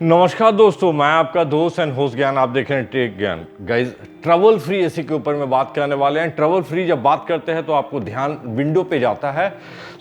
नमस्कार दोस्तों, मैं आपका दोस्त एंड होस्ट ज्ञान। आप देख रहे हैं टेक ज्ञान। गाइज, ट्रबल फ्री एसी के ऊपर में बात करने वाले हैं। ट्रबल फ्री जब बात करते हैं तो आपको ध्यान विंडो पे जाता है।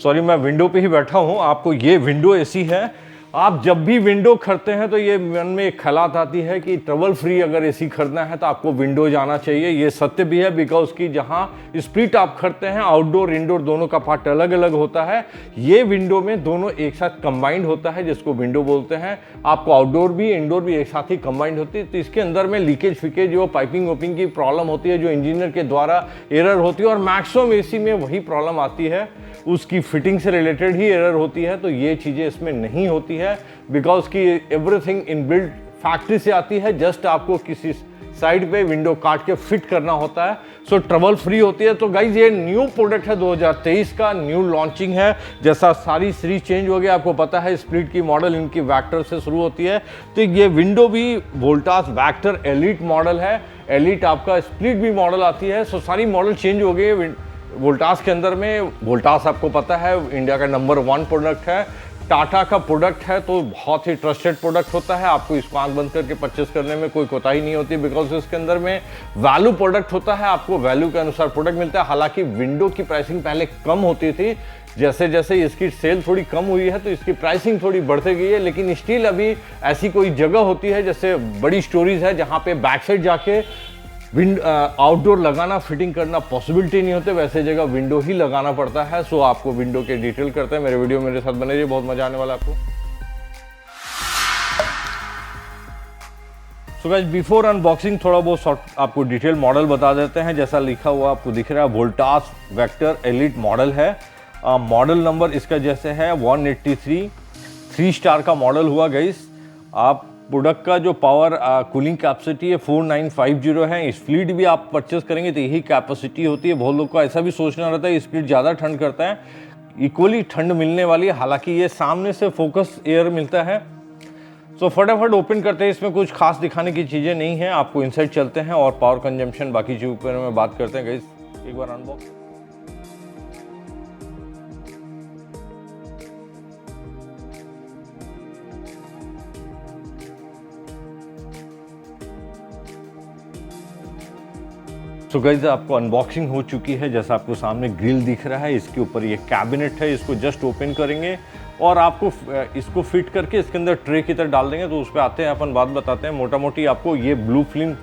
सॉरी, मैं विंडो पे ही बैठा हूं। आपको ये विंडो एसी है। आप जब भी विंडो खरीदते हैं तो ये मन में एक ख्यालात आती है कि ट्रबल फ्री अगर एसी खरीदना है तो आपको विंडो जाना चाहिए। ये सत्य भी है, बिकॉज की जहां स्प्लिट आप खरीदते हैं, आउटडोर इंडोर दोनों का पार्ट अलग अलग होता है। ये विंडो में दोनों एक साथ कंबाइंड होता है, जिसको विंडो बोलते हैं। आपको आउटडोर भी इंडोर भी एक साथ ही कंबाइंड होती है। तो इसके अंदर में लीकेज फिकेज जो पाइपिंग वोपिंग की प्रॉब्लम होती है, जो इंजीनियर के द्वारा एरर होती है, और मैक्सिमम एसी में वही प्रॉब्लम आती है, उसकी फिटिंग से रिलेटेड ही एरर होती है। तो ये चीज़ें इसमें नहीं होती है, बिकॉज की एवरीथिंग इन बिल्ड फैक्ट्री से आती है। जस्ट आपको किसी साइड पे विंडो काट के फिट करना होता है। सो ट्रबल फ्री होती है। तो गाइज, ये न्यू प्रोडक्ट है, 2023 का न्यू लॉन्चिंग है। जैसा सारी सीरीज चेंज हो गया, आपको पता है स्प्लिट की मॉडल इनकी वैक्टर से शुरू होती है। तो ये विंडो भी वोल्टास वैक्टर एलिट मॉडल है। एलिट आपका स्प्लिट भी मॉडल आती है। सो सारी मॉडल चेंज हो गई वोल्टास के अंदर में। वोल्टास आपको पता है इंडिया का नंबर 1 प्रोडक्ट है। टाटा का प्रोडक्ट है तो बहुत ही ट्रस्टेड प्रोडक्ट होता है। आपको इसको आंख बंद करके परचेस करने में कोई कोताही नहीं होती, बिकॉज इसके अंदर में वैल्यू प्रोडक्ट होता है। आपको वैल्यू के अनुसार प्रोडक्ट मिलता है। हालांकि विंडो की प्राइसिंग पहले कम होती थी, जैसे जैसे इसकी सेल थोड़ी कम हुई है तो इसकी प्राइसिंग थोड़ी बढ़ती गई है। लेकिन स्टिल अभी ऐसी कोई जगह होती है, जैसे बड़ी स्टोरीज है जहाँ पे बैक साइड जाके आउटडोर लगाना फिटिंग करना पॉसिबिलिटी नहीं होते, वैसे जगह विंडो ही लगाना पड़ता है। सो आपको विंडो के डिटेल करते हैं। मेरे वीडियो मेरे साथ बने रहिए, बहुत मजा आने वाला है आपको। सो गाइस, बिफोर अनबॉक्सिंग थोड़ा बहुत शॉर्ट आपको डिटेल मॉडल बता देते हैं। जैसा लिखा हुआ आपको दिख रहा है, वोल्टास वेक्टर एलिट मॉडल है। मॉडल नंबर इसका जैसे है 183, 3 स्टार का मॉडल हुआ गाइस। आप प्रोडक्ट का जो पावर कूलिंग कैपेसिटी है 4950 है। स्प्लिट भी आप परचेस करेंगे तो यही कैपेसिटी होती है। बहुत लोग को ऐसा भी सोचना रहता है स्प्लिट ज़्यादा ठंड करता है, इक्वली ठंड मिलने वाली है। हालांकि ये सामने से फोकस एयर मिलता है। सो फटाफट ओपन करते हैं। इसमें कुछ खास दिखाने की चीज़ें नहीं है। आपको इनसाइड चलते हैं और पावर कंजम्पशन बाकी चीज़ों के बारे में बात करते हैं गाइस। एक बार अनबॉक्स। सो गाइस, आपको अनबॉक्सिंग हो चुकी है। जैसा आपको सामने ग्रिल दिख रहा है, इसके ऊपर ये कैबिनेट है। इसको जस्ट ओपन करेंगे और आपको इसको फिट करके इसके अंदर ट्रे की तरह डाल देंगे। तो उस पर आते हैं, अपन बात बताते हैं। मोटा मोटी आपको ये ब्लू फिल्म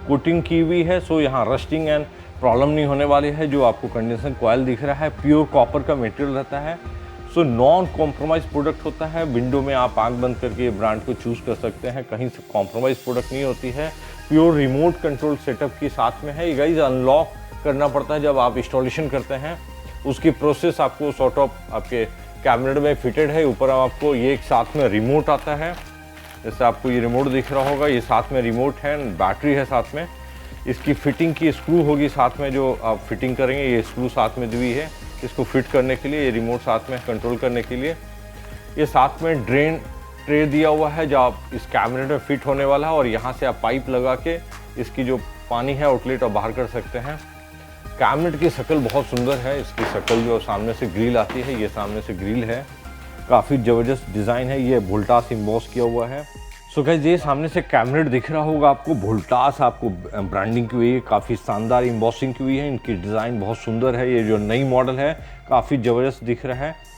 कोटिंग की हुई है। सो यहाँ रस्टिंग एंड प्रॉब्लम नहीं होने वाली है। जो आपको कंडेंसर कॉइल दिख रहा है, प्योर कॉपर का मटेरियल रहता है। सो नॉन कॉम्प्रोमाइज प्रोडक्ट होता है। विंडो में आप आंख बंद करके ब्रांड को चूज कर सकते हैं, कहीं से कॉम्प्रोमाइज प्रोडक्ट नहीं होती है। प्योर रिमोट कंट्रोल सेटअप के साथ में है। ये गाइस अनलॉक करना पड़ता है जब आप इंस्टॉलेशन करते हैं। उसकी प्रोसेस आपको सॉर्ट ऑफ आपके कैबिनेट में फिटेड है। ऊपर आपको ये एक साथ में रिमोट आता है। जैसे आपको ये रिमोट दिख रहा होगा, ये साथ में रिमोट है, बैटरी है साथ में। इसकी फिटिंग की स्क्रू होगी साथ में, जो आप फिटिंग करेंगे ये स्क्रू साथ में दी है इसको फिट करने के लिए। ये रिमोट साथ में कंट्रोल करने के लिए। ये साथ में ड्रेन ट्रे दिया हुआ है जो आप इस कैबिनेट में फिट होने वाला है, और यहाँ से आप पाइप लगा के इसकी जो पानी है आउटलेट और बाहर कर सकते हैं। कैबिनेट की शक्ल बहुत सुंदर है। इसकी शक्ल जो सामने से ग्रिल आती है, ये सामने से ग्रिल है, काफ़ी ज़बरदस्त डिज़ाइन है। ये वोल्टास इम्बॉस किया हुआ है। सो गाइस, ये सामने से कैबिनेट दिख रहा होगा आपको, वोल्टास आपको ब्रांडिंग की हुई है, काफ़ी शानदार इम्बॉसिंग की हुई है। इनकी डिज़ाइन बहुत सुंदर है। ये जो नई मॉडल है काफ़ी ज़बरदस्त दिख रहा है।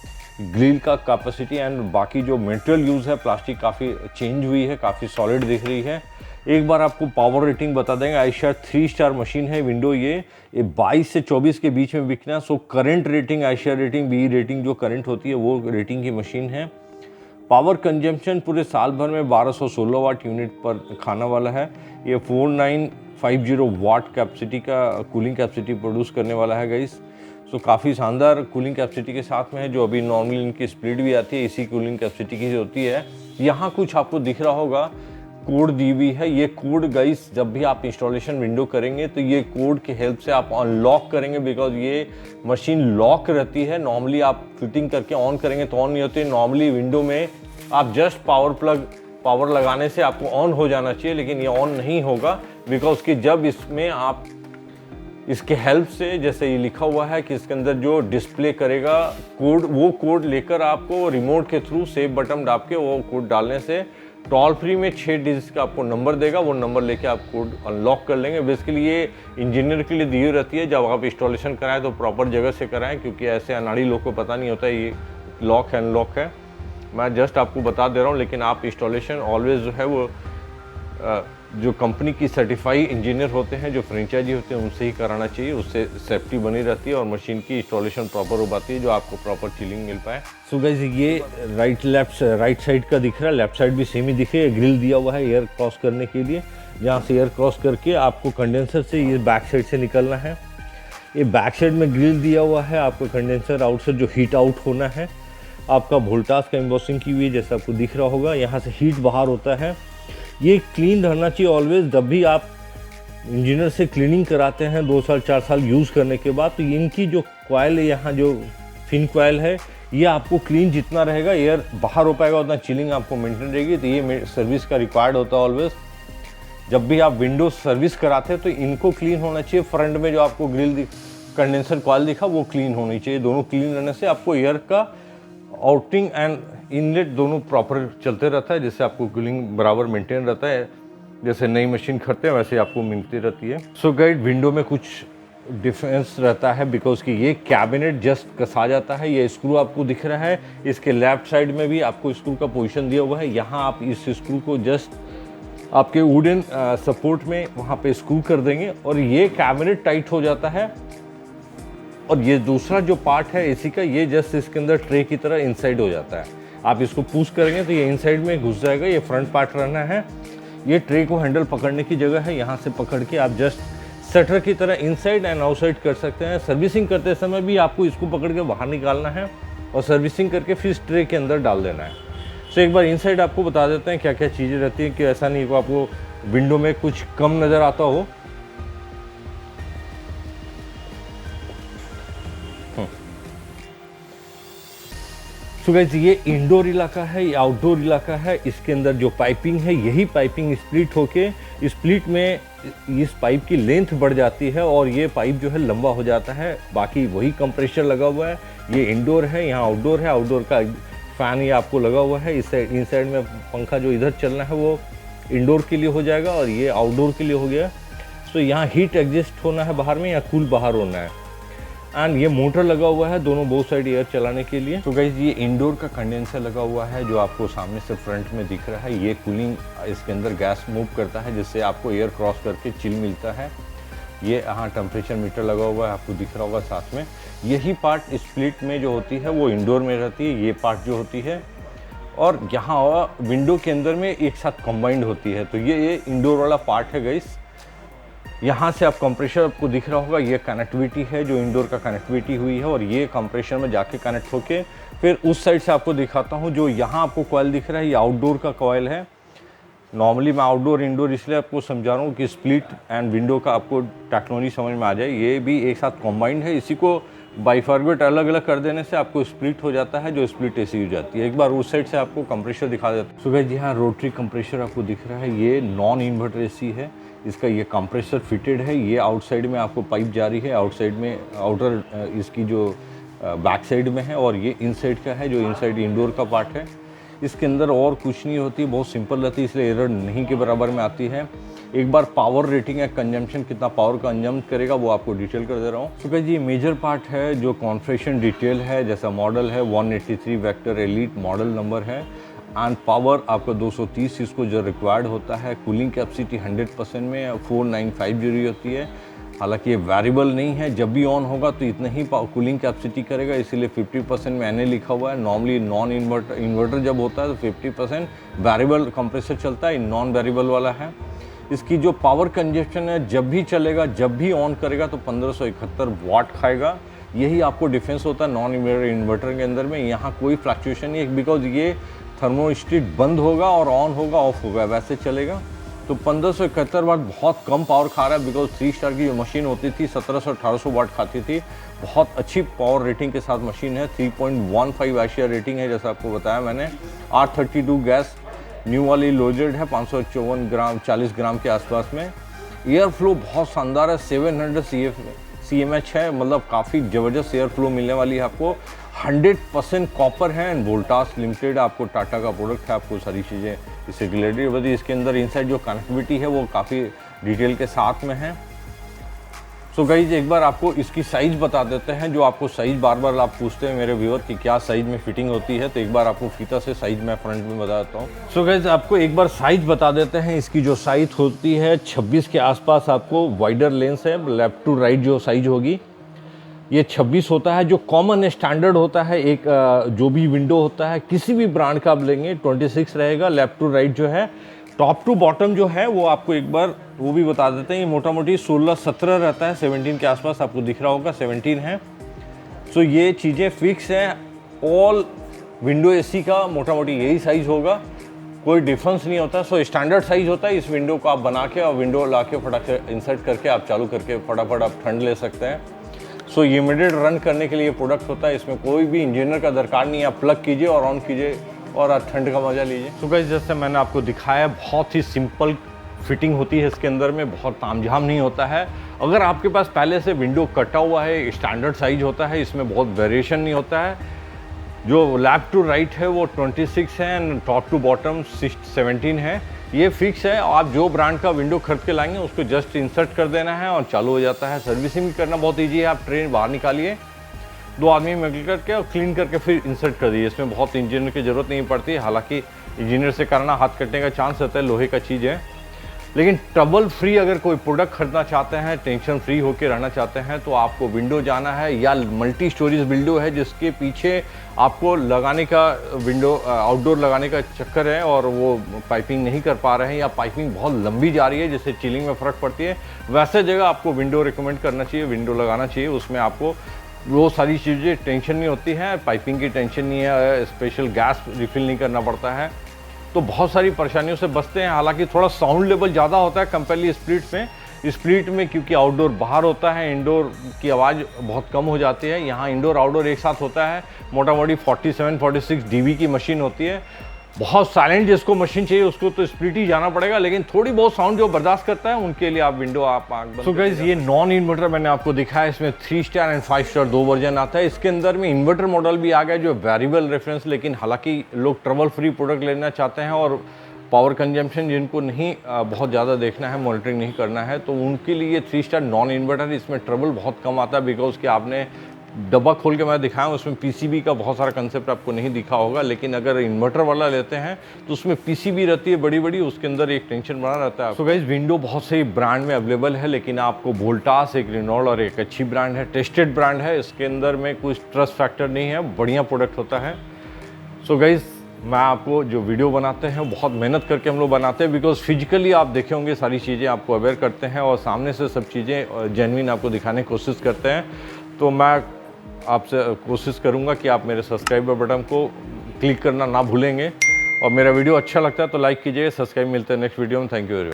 ग्रिल का कैपेसिटी एंड बाकी जो मटेरियल यूज़ है, प्लास्टिक काफ़ी चेंज हुई है, काफ़ी सॉलिड दिख रही है। एक बार आपको पावर रेटिंग बता देंगे। आयशर 3 स्टार मशीन है विंडो। ये 22 से 24 के बीच में बिकना। सो करंट रेटिंग, आयशर रेटिंग, बी रेटिंग जो करंट होती है वो रेटिंग की मशीन है। पावर कंजम्पशन पूरे साल भर में 1216 वाट यूनिट पर खाना वाला है। ये 4950 वाट कैपेसिटी का कूलिंग कैपेसिटी प्रोड्यूस करने वाला है गाइस। सो काफ़ी शानदार कूलिंग कैपेसिटी के साथ में है, जो अभी नॉर्मली इनकी स्प्लिट भी आती है इसी कूलिंग कैपेसिटी की होती है। यहाँ कुछ आपको दिख रहा होगा, कोड दी हुई है। ये कोड गाइस जब भी आप इंस्टॉलेशन विंडो करेंगे तो ये कोड की हेल्प से आप अनलॉक करेंगे, बिकॉज ये मशीन लॉक रहती है। नॉर्मली आप फिटिंग करके ऑन करेंगे तो ऑन नहीं होती। नॉर्मली विंडो में आप जस्ट पावर लगाने से आपको ऑन हो जाना चाहिए, लेकिन ये ऑन नहीं होगा, बिकॉज कि जब इसमें आप इसके हेल्प से, जैसे ये लिखा हुआ है कि इसके अंदर जो डिस्प्ले करेगा कोड, वो कोड लेकर आपको रिमोट के थ्रू सेव बटन दाब के वो कोड डालने से टोल फ्री में 6 डिजिट का आपको नंबर देगा, वो नंबर लेके आप कोड अनलॉक कर लेंगे। बेसिकली ये इंजीनियर के लिए दी हुई रहती है, जब आप इंस्टॉलेशन कराएं तो प्रॉपर जगह से कराएं, क्योंकि ऐसे अनाड़ी लोग को पता नहीं होता ये लॉक है अनलॉक है। मैं जस्ट आपको बता दे रहा हूँ, लेकिन आप इंस्टॉलेशन ऑलवेज जो है वो जो कंपनी की सर्टिफाई इंजीनियर होते हैं, जो फ्रेंचाइजी होते हैं, उनसे ही कराना चाहिए। उससे सेफ्टी बनी रहती है और मशीन की इंस्टॉलेशन प्रॉपर हो पाती है, जो आपको प्रॉपर चिलिंग मिल पाए। सो गाइस ये राइट साइड का दिख रहा है, लेफ्ट साइड भी सेम ही दिख रही है। ग्रिल दिया हुआ है एयर क्रॉस करने के लिए, जहाँ से एयर क्रॉस करके आपको कंडेंसर से ये बैक साइड से निकलना है। ये बैक साइड में ग्रिल दिया हुआ है, आपको कंडेंसर आउट से जो हीट आउट होना है। आपका वोल्टास का एम्बॉसिंग की हुई है, जैसा आपको दिख रहा होगा। यहाँ से हीट बाहर होता है। ये क्लीन रहना चाहिए ऑलवेज। जब भी आप इंजीनियर से क्लीनिंग कराते हैं 2 साल 4 साल यूज़ करने के बाद, तो इनकी जो कॉयल है, यहाँ जो फिन कॉयल है, ये आपको क्लीन जितना रहेगा, एयर बाहर हो पाएगा उतना चिलिंग आपको मेंटेन रहेगी। तो ये सर्विस का रिक्वायर्ड होता है ऑलवेज। जब भी आप विंडो सर्विस कराते हैं तो इनको क्लीन होना चाहिए। फ्रंट में जो आपको ग्रिल कंडेंसर कॉयल दिखा वो क्लीन होनी चाहिए। दोनों क्लीन रहने से आपको एयर का आउटिंग एंड इनलेट दोनों प्रॉपर चलते रहता है, जिससे आपको कूलिंग बराबर मेंटेन रहता है। जैसे नई मशीन खरीदते हैं वैसे आपको मिलती रहती है। सो गाइड विंडो में कुछ डिफरेंस रहता है, बिकॉज कि ये कैबिनेट जस्ट कसा जाता है। ये स्क्रू आपको दिख रहा है, इसके लेफ्ट साइड में भी आपको स्क्रू का पोजीशन दिया हुआ है। यहाँ आप इस स्क्रू को जस्ट आपके वुडन सपोर्ट में वहाँ पे स्क्रू कर देंगे और ये कैबिनेट टाइट हो जाता है। और ये दूसरा जो पार्ट है एसी का, ये जस्ट इसके अंदर ट्रे की तरह इनसाइड हो जाता है। आप इसको पुश करेंगे तो ये इनसाइड में घुस जाएगा। ये फ्रंट पार्ट रहना है। ये ट्रे को हैंडल पकड़ने की जगह है, यहाँ से पकड़ के आप जस्ट शटर की तरह इनसाइड एंड आउटसाइड कर सकते हैं। सर्विसिंग करते समय भी आपको इसको पकड़ के बाहर निकालना है और सर्विसिंग करके फिर इस ट्रे के अंदर डाल देना है। सो एक बार इनसाइड आपको बता देते हैं क्या क्या चीज़ें रहती हैं, कि ऐसा नहीं को आपको विंडो में कुछ कम नज़र आता हो। सो गाइस ये इंडोर इलाका है, ये आउटडोर इलाका है। इसके अंदर जो पाइपिंग है, यही पाइपिंग स्प्लिट होके स्प्लिट में इस पाइप की लेंथ बढ़ जाती है और ये पाइप जो है लंबा हो जाता है। बाकी वही कंप्रेसर लगा हुआ है। ये इंडोर है, यहाँ आउटडोर है। आउटडोर का फैन ये आपको लगा हुआ है। इस साइड इन साइड में पंखा जो इधर चलना है वो इंडोर के लिए हो जाएगा और ये आउटडोर के लिए हो गया। सो यहाँ हीट एडजस्ट होना है बाहर में या कूल बाहर होना है। एंड ये मोटर लगा हुआ है दोनों बोथ साइड एयर चलाने के लिए। तो गाइस ये इंडोर का कंडेंसर लगा हुआ है, जो आपको सामने से फ्रंट में दिख रहा है। ये कूलिंग इसके अंदर गैस मूव करता है, जिससे आपको एयर क्रॉस करके चिल मिलता है। ये यहाँ टेम्परेचर मीटर लगा हुआ है, आपको दिख रहा होगा साथ में। यही पार्ट स्प्लिट में जो होती है वो इंडोर में रहती है, ये पार्ट जो होती है, और यहाँ विंडो के अंदर में एक साथ कंबाइंड होती है। तो ये इंडोर वाला पार्ट है गाइस। यहाँ से आप कंप्रेसर आपको दिख रहा होगा, ये कनेक्टिविटी है जो इंडोर का कनेक्टिविटी हुई है, और ये कंप्रेसर में जाके कनेक्ट होके फिर उस साइड से आपको दिखाता हूँ। जो यहाँ आपको कॉयल दिख रहा है, ये आउटडोर का कॉयल है। नॉर्मली मैं आउटडोर इंडोर इसलिए आपको समझा रहा हूँ कि स्प्लिट एंड विंडो का आपको टेक्नोलॉजी समझ में आ जाए। ये भी एक साथ कॉम्बाइंड है। इसी को बाइफार्गेट अलग अलग कर देने से आपको स्प्लिट हो जाता है, जो स्प्लिट एसी हो जाती है। एक बार उस साइड से आपको कंप्रेसर दिखा देता हूँ। सो गाइस यहाँ रोटरी कंप्रेसर आपको दिख रहा है, ये नॉन इन्वर्टर एसी है। इसका ये कंप्रेसर फिटेड है। ये आउटसाइड में आपको पाइप जारी है, आउटसाइड में आउटर इसकी जो बैक साइड में है, और ये इनसाइड का है जो इनसाइड इंडोर का पार्ट है। इसके अंदर और कुछ नहीं होती, बहुत सिंपल रहती है, इसलिए एरर नहीं के बराबर में आती है। एक बार पावर रेटिंग या कंजम्पशन कितना पावर कंजम करेगा वो आपको डिटेल कर दे रहा हूँ। तो गाइस ये मेजर पार्ट है जो कॉन्फ़िगरेशन डिटेल है, जैसा मॉडल है 183 वेक्टर एलीट मॉडल नंबर है। एंड पावर आपका 230 इसको जो रिक्वायर्ड होता है। कूलिंग कैपेसिटी 100% में 4950 होती है। हालांकि ये वेरिएबल नहीं है, जब भी ऑन होगा तो इतना ही कूलिंग कैपेसिटी करेगा, इसीलिए 50% मैंने लिखा हुआ है। नॉर्मली नॉन इन्वर्टर जब होता है तो 50% वेरिएबल कंप्रेसर चलता है, नॉन वेरिएबल वाला है। इसकी जो पावर कंजप्शन है, जब भी चलेगा जब भी ऑन करेगा तो 1571 वाट खाएगा। यही आपको डिफरेंस होता है नॉन इन्वर्टर के अंदर में। यहाँ कोई फ्लक्चुएशन नहीं है, बिकॉज ये थर्मोस्टेट बंद होगा और ऑन होगा ऑफ होगा वैसे चलेगा। तो 1571 वाट बहुत कम पावर खा रहा है, बिकॉज 3 स्टार की जो मशीन होती थी 1700-1800 वाट खाती थी। बहुत अच्छी पावर रेटिंग के साथ मशीन है। 3.15 एशिया रेटिंग है, जैसा आपको बताया मैंने। R32 गैस न्यू वाली लोडेड है, 554 ग्राम 40 ग्राम के आसपास में। एयर फ्लो बहुत शानदार है, CMH है, मतलब काफ़ी ज़बरदस्त एयर फ्लो मिलने वाली है आपको। 100% कॉपर है एंड वोल्टास लिमिटेड आपको टाटा का प्रोडक्ट है। आपको सारी चीज़ें इससे रिलेटेड बता, इसके अंदर इनसाइड जो कनेक्टिविटी है वो काफ़ी डिटेल के साथ में है। सो गाइज एक बार आपको इसकी साइज़ बता देते हैं, जो आपको साइज़ बार बार आप पूछते हैं मेरे व्यूअर कि क्या साइज़ में फिटिंग होती है, तो एक बार आपको फीता से साइज़ मैं फ्रंट में बता देता हूँ। सो गाइज आपको एक बार साइज़ बता देते हैं। इसकी जो साइज़ होती है 26 के आसपास आपको वाइडर लेंस है, लेफ्ट टू राइट जो साइज़ होगी ये 26 होता है। जो कॉमन स्टैंडर्ड होता है एक जो भी विंडो होता है किसी भी ब्रांड का आप लेंगे 26 रहेगा। लेफ्ट टू राइट जो है, टॉप टू बॉटम जो है वो आपको एक बार वो भी बता देते हैं। ये मोटा मोटी 16-17 रहता है, 17 के आसपास आपको दिख रहा होगा, 17 है। सो ये चीज़ें फिक्स हैं। ऑल विंडो एसी का मोटा मोटी यही साइज़ होगा, कोई डिफरेंस नहीं होता। सो स्टैंडर्ड साइज़ होता है। इस विंडो को आप बना के और विंडो ला के फटाक से इंसर्ट करके आप चालू करके फटाफट आप ठंड ले सकते हैं। सो ये इमीडिएट रन करने के लिए प्रोडक्ट होता है। इसमें कोई भी इंजीनियर का दरकार नहीं है। आप प्लग कीजिए और ऑन कीजिए और आप ठंड का मज़ा लीजिए। सो गाइस जैसे मैंने आपको दिखाया बहुत ही सिंपल फिटिंग होती है इसके अंदर में, बहुत तामझाम नहीं होता है। अगर आपके पास पहले से विंडो कटा हुआ है, स्टैंडर्ड साइज होता है, इसमें बहुत वेरिएशन नहीं होता है। जो लेफ्ट टू राइट है वो 26 है एंड टॉप टू बॉटम 17 है। ये फिक्स है। आप जो ब्रांड का विंडो खरीद के लाएंगे उसको जस्ट इंसर्ट कर देना है और चालू हो जाता है। सर्विसिंग भी करना बहुत ईजी है। आप ट्रे बाहर निकालिए, 2 आदमी मिल करके और क्लीन करके फिर इंसर्ट कर दीजिए। इसमें बहुत इंजीनियर की ज़रूरत नहीं पड़ती। हालांकि इंजीनियर से करना हाथ कटने का चांस रहता है, लोहे का चीज़ है। लेकिन ट्रबल फ्री अगर कोई प्रोडक्ट खरीदना चाहते हैं, टेंशन फ्री होकर रहना चाहते हैं, तो आपको विंडो जाना है या मल्टी स्टोरेज विंडो है जिसके पीछे आपको लगाने का विंडो आउटडोर लगाने का चक्कर है और वो पाइपिंग नहीं कर पा रहे हैं या पाइपिंग बहुत लंबी जा रही है जिससे चिलिंग में फ़र्क पड़ती है, वैसे जगह आपको विंडो रिकमेंड करना चाहिए, विंडो लगाना चाहिए। उसमें आपको वो सारी चीज़ें टेंशन नहीं होती है, पाइपिंग की टेंशन नहीं है, स्पेशल गैस रिफिल नहीं करना पड़ता है, तो बहुत सारी परेशानियों से बचते हैं। हालांकि थोड़ा साउंड लेवल ज़्यादा होता है कंपेयरली स्प्लिट में क्योंकि आउटडोर बाहर होता है, इंडोर की आवाज़ बहुत कम हो जाती है। यहाँ इंडोर आउटडोर एक साथ होता है। मोटा मोटी 47-46 dB की मशीन होती है। बहुत साइलेंट जिसको मशीन चाहिए उसको तो स्प्लिट ही जाना पड़ेगा, लेकिन थोड़ी बहुत साउंड जो बर्दाश्त करता है उनके लिए आप विंडो आप आँख बंद। सो गाइस ये नॉन इन्वर्टर मैंने आपको दिखाया। इसमें 3 स्टार एंड 5 स्टार 2 वर्जन आता है। इसके अंदर में इन्वर्टर मॉडल भी आ गया जो वेरिएबल रेफरेंस, लेकिन हालांकि लोग ट्रबल फ्री प्रोडक्ट लेना चाहते हैं और पावर कंजम्पशन जिनको नहीं बहुत ज़्यादा देखना है, मॉनिटरिंग नहीं करना है, तो उनके लिए 3 स्टार नॉन इन्वर्टर। इसमें ट्रबल बहुत कम आता है बिकॉज कि आपने डब्बा खोल के मैं दिखाया उसमें पीसीबी का बहुत सारा कंसेप्ट आपको नहीं दिखा होगा। लेकिन अगर इन्वर्टर वाला लेते हैं तो उसमें पीसीबी रहती है बड़ी बड़ी, उसके अंदर एक टेंशन बना रहता है। सो गाइस विंडो बहुत से ब्रांड में अवेलेबल है, लेकिन आपको वोल्टास, एक रेनॉल्ट और एक अच्छी ब्रांड है, टेस्टेड ब्रांड है। इसके अंदर में कुछ ट्रस्ट फैक्टर नहीं है, बढ़िया प्रोडक्ट होता है। सो गाइस मैं आपको जो वीडियो बनाते हैं बहुत मेहनत करके हम लोग बनाते हैं बिकॉज फिजिकली आप देखे होंगे सारी चीज़ें आपको अवेयर करते हैं और सामने से सब चीज़ें जेन्युइन आपको दिखाने की कोशिश करते हैं। तो मैं आपसे कोशिश करूंगा कि आप मेरे सब्सक्राइबर बटन को क्लिक करना ना भूलेंगे और मेरा वीडियो अच्छा लगता है तो लाइक कीजिए, सब्सक्राइब। मिलते हैं नेक्स्ट वीडियो में। Thank you very much.